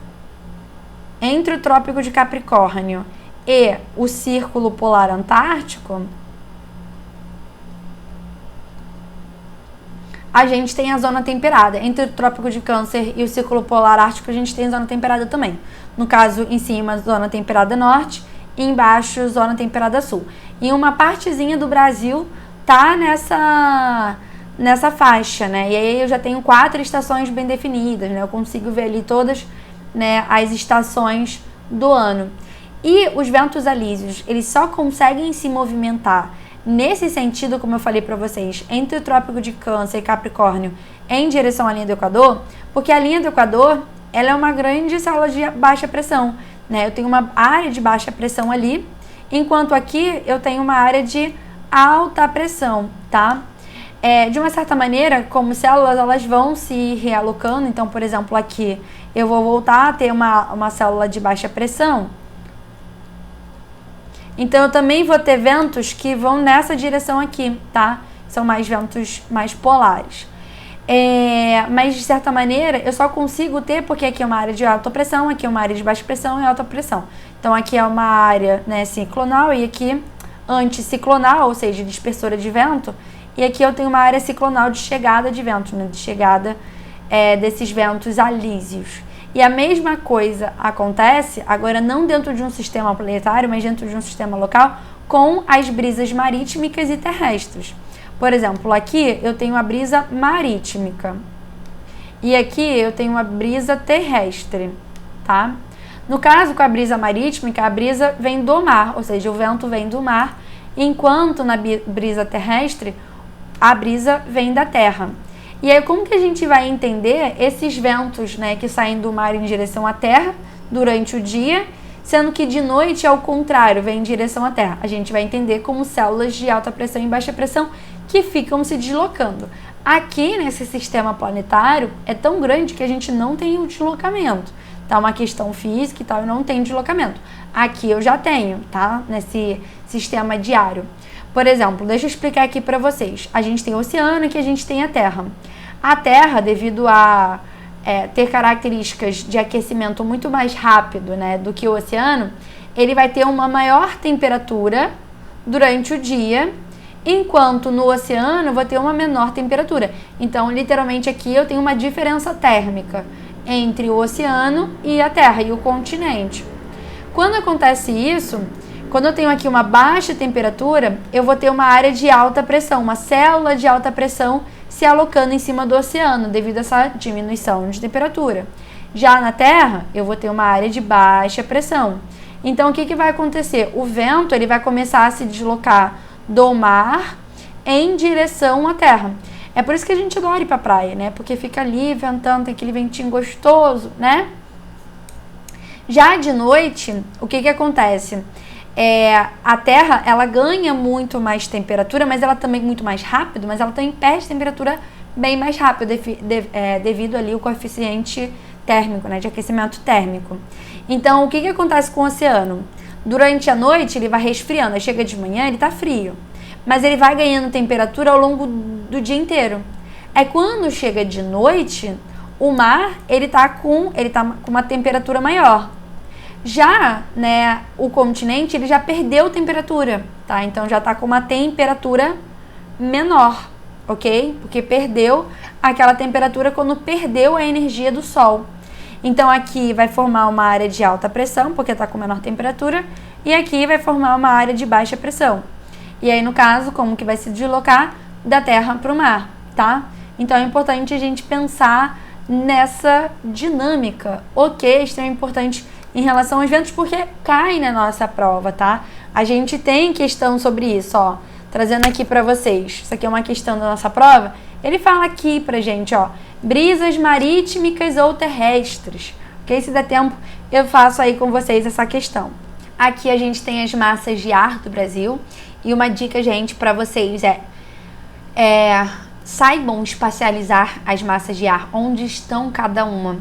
entre o Trópico de Capricórnio e o Círculo Polar Antártico, a gente tem a zona temperada. Entre o Trópico de Câncer e o Círculo Polar Ártico, a gente tem a zona temperada também. No caso, em cima, zona temperada norte, e embaixo, zona temperada sul. E uma partezinha do Brasil tá nessa faixa, né? E aí eu já tenho 4 estações bem definidas, né? Eu consigo ver ali todas, né, as estações do ano. E os ventos alísios, eles só conseguem se movimentar nesse sentido, como eu falei para vocês, entre o Trópico de Câncer e Capricórnio em direção à linha do Equador, porque a linha do Equador, ela é uma grande célula de baixa pressão, né? Eu tenho uma área de baixa pressão ali, enquanto aqui eu tenho uma área de alta pressão, tá? De uma certa maneira, como células, elas vão se realocando. Então, por exemplo, aqui eu vou voltar a ter uma célula de baixa pressão. Então, eu também vou ter ventos que vão nessa direção aqui, tá? São mais ventos mais polares. Mas, de certa maneira, eu só consigo ter porque aqui é uma área de alta pressão, aqui é uma área de baixa pressão e alta pressão. Então, aqui é uma área, né, ciclonal e aqui anticiclonal, ou seja, dispersora de vento. e aqui eu tenho uma área ciclonal de chegada de vento, né, de chegada desses ventos alísios. E a mesma coisa acontece, agora não dentro de um sistema planetário, mas dentro de um sistema local, com as brisas marítmicas e terrestres. Por exemplo, aqui eu tenho a brisa marítmica e aqui eu tenho uma brisa terrestre, tá? No caso, com a brisa marítmica, a brisa vem do mar, ou seja, o vento vem do mar, enquanto na brisa terrestre, a brisa vem da terra. E aí, como que a gente vai entender esses ventos, né, que saem do mar em direção à terra durante o dia, sendo que de noite, ao contrário, vem em direção à terra? A gente vai entender como células de alta pressão e baixa pressão que ficam se deslocando. Aqui, nesse sistema planetário, é tão grande que a gente não tem o deslocamento. Tá, uma questão física e tal, eu não tenho deslocamento. Aqui eu já tenho, tá? Nesse sistema diário. Por exemplo, deixa eu explicar aqui para vocês. A gente tem o oceano e aqui a gente tem a Terra. A Terra, devido a ter características de aquecimento muito mais rápido, né, do que o oceano, ele vai ter uma maior temperatura durante o dia, enquanto no oceano eu vou ter uma menor temperatura. Então, literalmente aqui eu tenho uma diferença térmica entre o oceano e a Terra e o continente. Quando acontece isso, quando eu tenho aqui uma baixa temperatura, eu vou ter uma área de alta pressão, uma célula de alta pressão se alocando em cima do oceano devido a essa diminuição de temperatura. Já na Terra, eu vou ter uma área de baixa pressão. Então, o que vai acontecer? O vento ele vai começar a se deslocar do mar em direção à Terra. É por isso que a gente adora ir pra praia, né? Porque fica ali ventando, tem aquele ventinho gostoso, né? Já de noite, o que acontece? A Terra, ela ganha muito mais temperatura, mas ela também muito mais rápido, mas ela também perde temperatura bem mais rápido, devido ali ao coeficiente térmico, né? De aquecimento térmico. Então, o que acontece com o oceano? Durante a noite, ele vai resfriando. Aí chega de manhã, ele tá frio. Mas ele vai ganhando temperatura ao longo do dia inteiro. É quando chega de noite, o mar ele tá com uma temperatura maior. Já, né, o continente ele já perdeu temperatura, tá? Então já tá com uma temperatura menor, ok? Porque perdeu aquela temperatura quando perdeu a energia do sol. Então aqui vai formar uma área de alta pressão, porque tá com menor temperatura, e aqui vai formar uma área de baixa pressão. E aí, no caso, como que vai se deslocar da terra para o mar, tá? Então, é importante a gente pensar nessa dinâmica, ok? Isso é importante em relação aos ventos, porque cai na nossa prova, tá? A gente tem questão sobre isso, ó. Trazendo aqui para vocês. Isso aqui é uma questão da nossa prova. Ele fala aqui pra gente, ó. Brisas marítmicas ou terrestres. Ok? Se der tempo, eu faço aí com vocês essa questão. Aqui a gente tem as massas de ar do Brasil. E uma dica, gente, para vocês saibam espacializar as massas de ar, onde estão cada uma.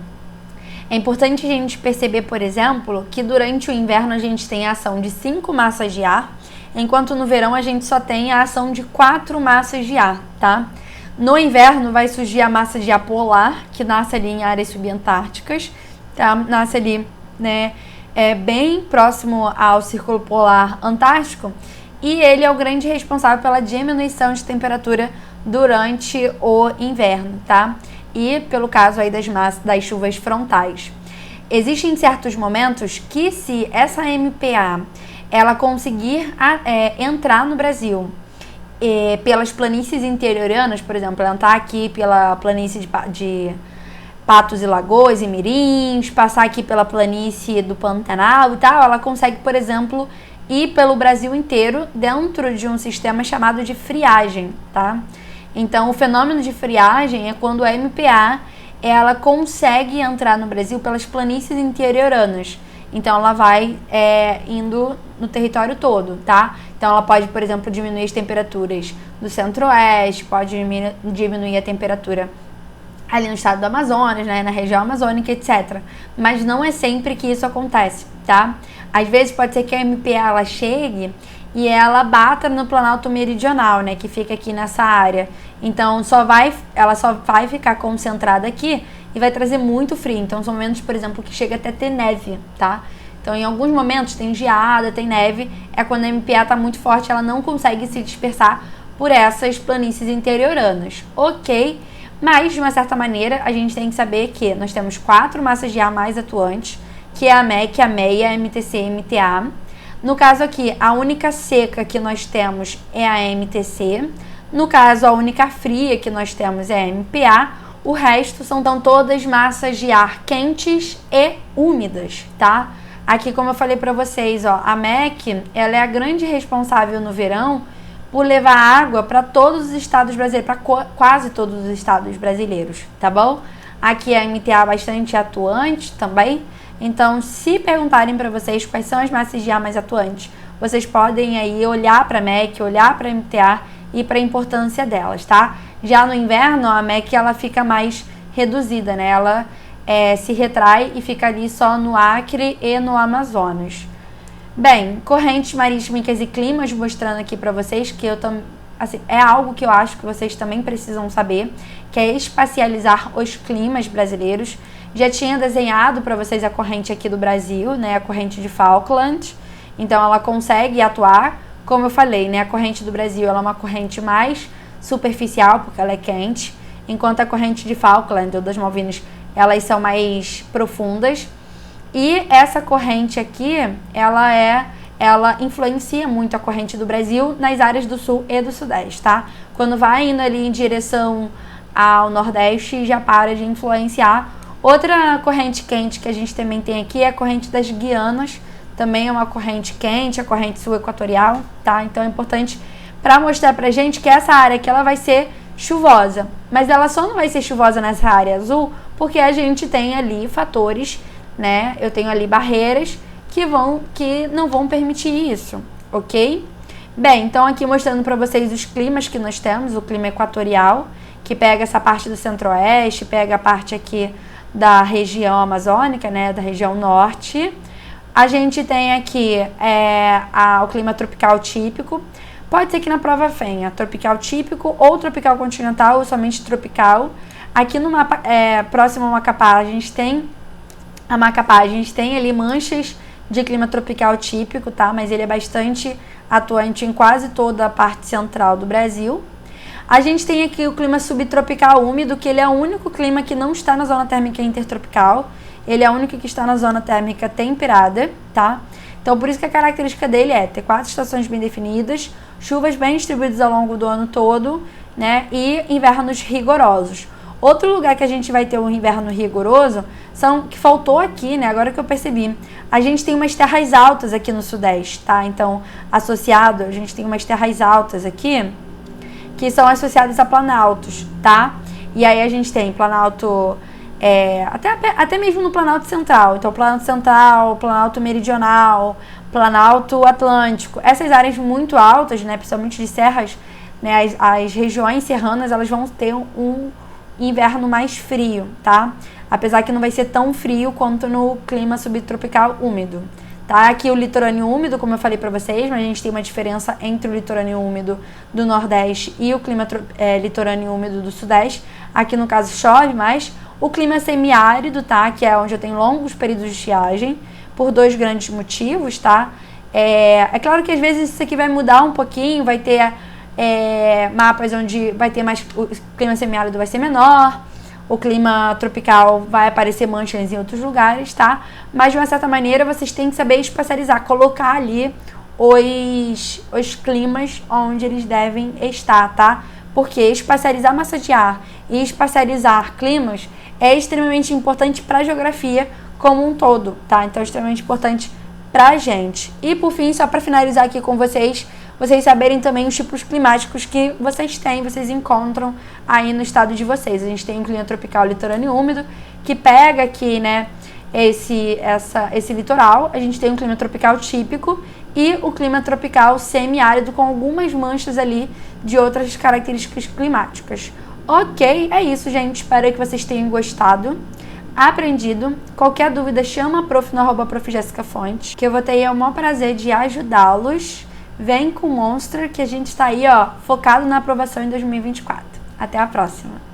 É importante a gente perceber, por exemplo, que durante o inverno a gente tem a ação de 5 massas de ar, enquanto no verão a gente só tem a ação de 4 massas de ar, tá? No inverno vai surgir a massa de ar polar, que nasce ali em áreas subantárticas, tá? Nasce ali, né, bem próximo ao Círculo Polar Antártico, e ele é o grande responsável pela diminuição de temperatura durante o inverno, tá? E pelo caso aí das chuvas frontais. Existem certos momentos que, se essa MPA ela conseguir entrar no Brasil pelas planícies interioranas, por exemplo, ela entrar aqui pela planície de Patos e Lagoas e Mirins, passar aqui pela planície do Pantanal e tal, ela consegue, por exemplo, ir pelo Brasil inteiro dentro de um sistema chamado de friagem, tá? Então, o fenômeno de friagem é quando a MPA ela consegue entrar no Brasil pelas planícies interioranas. Então, ela vai indo no território todo, tá? Então, ela pode, por exemplo, diminuir as temperaturas do centro-oeste, pode diminuir a temperatura ali no estado do Amazonas, né, na região amazônica, etc. Mas não é sempre que isso acontece, tá? Às vezes pode ser que a MPA ela chegue e ela bata no Planalto Meridional, né, que fica aqui nessa área. Então, ela só vai ficar concentrada aqui e vai trazer muito frio. Então, são momentos, por exemplo, que chega até ter neve, tá? Então, em alguns momentos tem geada, tem neve. É quando a MPA está muito forte, ela não consegue se dispersar por essas planícies interioranas, ok? Mas, de uma certa maneira, a gente tem que saber que nós temos 4 massas de ar mais atuantes, que é a MEC, a MEIA, a MTC e a MTA. No caso aqui, a única seca que nós temos é a MTC. No caso, a única fria que nós temos é a MPA. O resto são então todas massas de ar quentes e úmidas, tá? Aqui, como eu falei para vocês, ó, a MEC, ela é a grande responsável no verão por levar água para todos os estados brasileiros, para quase todos os estados brasileiros, tá bom? Aqui a MTA bastante atuante também. Então, se perguntarem para vocês quais são as massas de ar mais atuantes, vocês podem aí olhar para a MEC, olhar para a MTA e para a importância delas, tá? Já no inverno, a MEC ela fica mais reduzida, né? Ela se retrai e fica ali só no Acre e no Amazonas. Bem, correntes marítimas e climas, mostrando aqui para vocês que assim, é algo que eu acho que vocês também precisam saber, que é espacializar os climas brasileiros. Já tinha desenhado para vocês a corrente aqui do Brasil, né, a corrente de Falkland, então ela consegue atuar, como eu falei, né, a corrente do Brasil ela é uma corrente mais superficial, porque ela é quente, enquanto a corrente de Falkland ou das Malvinas, elas são mais profundas. E essa corrente aqui, ela influencia muito a corrente do Brasil nas áreas do sul e do sudeste, tá? Quando vai indo ali em direção ao nordeste, já para de influenciar. Outra corrente quente que a gente também tem aqui é a corrente das Guianas, também é uma corrente quente, a corrente sul equatorial, tá? Então é importante para mostrar pra gente que essa área aqui ela vai ser chuvosa, mas ela só não vai ser chuvosa nessa área azul porque a gente tem ali fatores, né? Eu tenho ali barreiras que não vão permitir isso, ok? Bem, então aqui mostrando para vocês os climas que nós temos, o clima equatorial, que pega essa parte do centro-oeste, pega a parte aqui da região amazônica, né? Da região norte. A gente tem aqui o clima tropical típico. Pode ser que na prova venha tropical típico ou tropical continental ou somente tropical. Aqui no mapa, próximo ao Macapá, a gente tem ali manchas de clima tropical típico, tá? Mas ele é bastante atuante em quase toda a parte central do Brasil. A gente tem aqui o clima subtropical úmido, que ele é o único clima que não está na zona térmica intertropical. Ele é o único que está na zona térmica temperada, tá? Então, por isso que a característica dele é ter 4 estações bem definidas, chuvas bem distribuídas ao longo do ano todo, né? E invernos rigorosos. Outro lugar que a gente vai ter um inverno rigoroso que faltou aqui, né? Agora que eu percebi, a gente tem umas terras altas aqui no sudeste, tá? Então, a gente tem umas terras altas aqui que são associadas a planaltos, tá? E aí a gente tem planalto, até mesmo no planalto central. Então, planalto central, planalto meridional, planalto atlântico. Essas áreas muito altas, né? Principalmente de serras, né? As regiões serranas, elas vão ter um inverno mais frio, tá? Apesar que não vai ser tão frio quanto no clima subtropical úmido, tá? Aqui o litorâneo úmido, como eu falei pra vocês, mas a gente tem uma diferença entre o litorâneo úmido do nordeste e o clima litorâneo úmido do sudeste. Aqui no caso chove mais. O clima semiárido, tá? Que é onde eu tenho longos períodos de estiagem, por 2 grandes motivos, tá? É claro que às vezes isso aqui vai mudar um pouquinho, vai ter mapas onde vai ter mais, o clima semiárido vai ser menor, o clima tropical vai aparecer manchas em outros lugares, tá? Mas de uma certa maneira vocês têm que saber espacializar, colocar ali os climas onde eles devem estar, tá? Porque espacializar massa de ar e espacializar climas é extremamente importante para a geografia como um todo, tá? Então é extremamente importante pra gente. E por fim, só para finalizar aqui com vocês saberem também os tipos climáticos que vocês têm, vocês encontram aí no estado de vocês. A gente tem um clima tropical litorâneo úmido, que pega aqui, né, esse litoral. A gente tem um clima tropical típico e o clima tropical semiárido, com algumas manchas ali de outras características climáticas. Ok, é isso, gente. Espero que vocês tenham gostado, aprendido. Qualquer dúvida, chama a prof no @profjessicafontes, que eu vou ter o maior prazer de ajudá-los. Vem com o Monster, que a gente está aí, ó, focado na aprovação em 2024. Até a próxima!